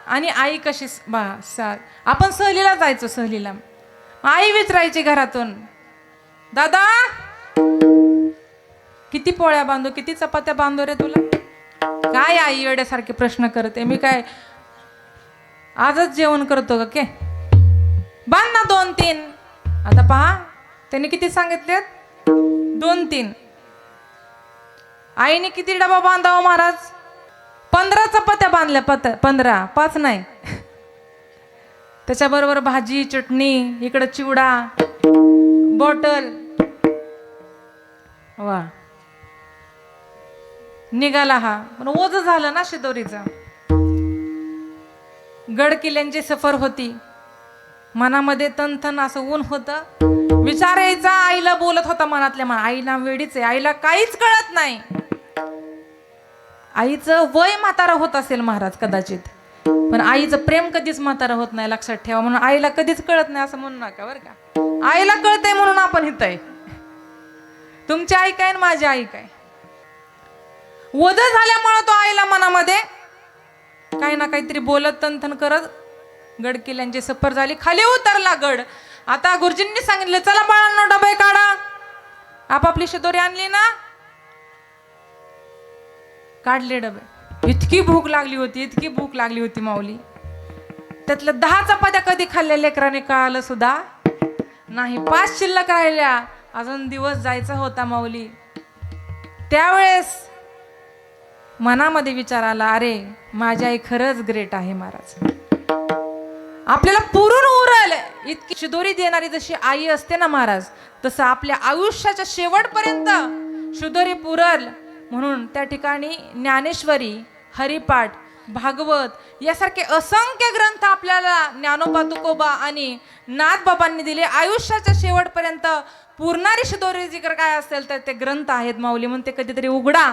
आणि आई कशी आपण सहलीला जायचो. सहलीला आई विचारायची घरातून, दादा किती पोळ्या बांधू, किती चपात्या बांधू रे तुला. काय आई येड्यासारखे प्रश्न करते, मी काय आजच जेवण करतो का के, बांध ना 2-3. आता पहा त्यांनी किती सांगितलेत, 2-3. आईने किती डबा बांधावा महाराज, 15 चपात्या बांधल्या. 15, 5 नाही. त्याच्याबरोबर भाजी, चटणी, इकडं चिवडा, बॉटल. वा, निघाला हा. पण ओझ झालं ना शिदोरीचा. गड किल्ल्यांची सफर होती, मनामध्ये तनतन असं ऊन होतं. विचार यायचा, आईला बोलत होता मनातल्या मनात, आईला वेडीच आहे, आईला काहीच कळत नाही. आईचं वय म्हातारा होत असेल महाराज कदाचित, पण आईचं प्रेम कधीच म्हातारा होत नाही, लक्षात ठेवा. म्हणून आईला कधीच कळत नाही असं म्हणू नका बरं का. आईला कळतंय म्हणून आपण इथं आहे. तुमची आई काय माझी आई काय. वध झाल्यामुळं तो आईला मनामध्ये काही ना काहीतरी बोलत तनथन करत गड किल्ल्यांची सफर झाली. खाली उतरला गड. आता गुरुजींनी सांगितलं, चला बाळांनो डबे काढा. आपापली शिदोरी आणली ना, काढले डबे. इतकी भूक लागली होती, इतकी भूक लागली होती माऊली. त्यातलं 10 चपात्या कधी खाल्ल्या लेकराने कळालं सुद्धा नाही. 5 शिल्लक राहिल्या, अजून दिवस जायचा होता माऊली. त्यावेळेस मनामध्ये विचार आला, अरे माझी आई खरंच ग्रेट आहे महाराज. आपल्याला पुरून उरल इतकी शिदोरी देणारी जशी आई असते ना महाराज, तसं आपल्या आयुष्याच्या शेवटपर्यंत शिदोरी पुरल. म्हणून त्या ठिकाणी ज्ञानेश्वरी, हरिपाठ, भागवत यासारखे असंख्य ग्रंथ आपल्याला ज्ञानोबा तुकोबा आणि नाथबाबांनी दिले. आयुष्याच्या शेवटपर्यंत पुरणारी शिदोरी जिकर काय असेल तर ते ग्रंथ आहेत माऊली. म्हणून ते कधीतरी उघडा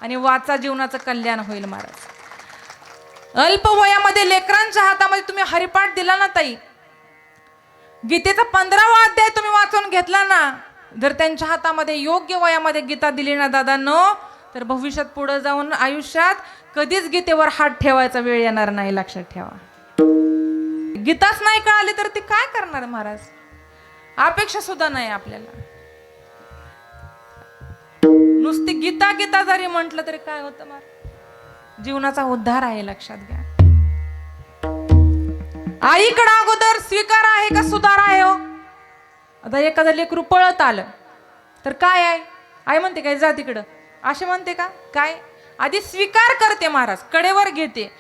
आणि वाचा, जीवनाचं कल्याण होईल महाराज. अल्प वयामध्ये लेकरांच्या हातामध्ये तुम्ही हरिपाठ दिला ना ताई, गीतेचा 15वा अध्याय तुम्ही वाचून घेतला ना, जर त्यांच्या हातामध्ये योग्य वयामध्ये गीता दिली ना दादांनो, तर भविष्यात पुढे जाऊन आयुष्यात कधीच गीतेवर हात ठेवायचा वेळ येणार नाही, लक्षात ठेवा. गीताच नाही कळाली तर ती काय करणार महाराज, अपेक्षा सुद्धा नाही आपल्याला. नुसती गीता गीता जरी म्हटलं तरी काय होतं महाराज, जीवनाचा उद्धार आहे, लक्षात घ्या. आईकडे अगोदर स्वीकार आहे का सुधार आहे हो. आता एखादं लेकरू पळत आलं तर काय आहे, आई म्हणते काय जा तिकडं असे म्हणते का, काय आधी स्वीकार करते महाराज, कडेवर घेते.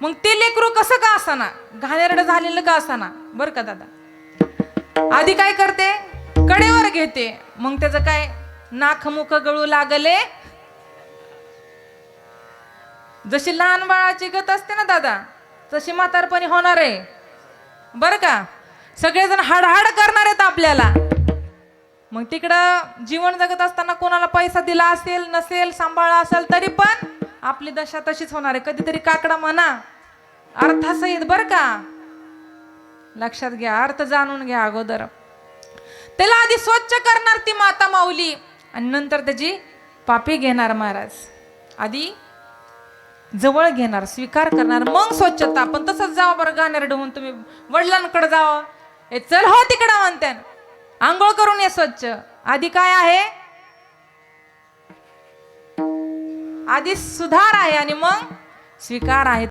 मग ते लेकरू कसं का असाना, घाणेरडं झालेलं का असाना बरं का दादा, आधी काय करते, कडेवर घेते. मग त्याचं काय नाक मुख गळू लागले, जशी लहान बाळाची गत असते ना दादा, तशी म्हातारपणी होणार आहे बरं का. सगळेजण हाडहाड करणार आहेत आपल्याला. मग तिकडं जीवन जगत असताना कोणाला पैसा दिला असेल नसेल, सांभाळला असेल, तरी पण आपली दशा तशीच होणार आहे. कधीतरी काकडा म्हणा अर्थासहित बरं का, लक्षात घ्या, अर्थ जाणून घ्या अगोदर. त्याला आधी स्वच्छ करणार ती माता माऊली आणि नंतर त्याची पापी घेणार महाराज. आधी जवळ घेणार, स्वीकार करणार, मग स्वच्छता. पण तसंच जावं बरं गाणेरडं होऊन तुम्ही वडिलांकडे जावं, ए चल हो तिकडं म्हणते, आंघोळ करून ये स्वच्छ. आधी काय आहे, आधी सुधार आहे आणि मग स्वीकार आहे.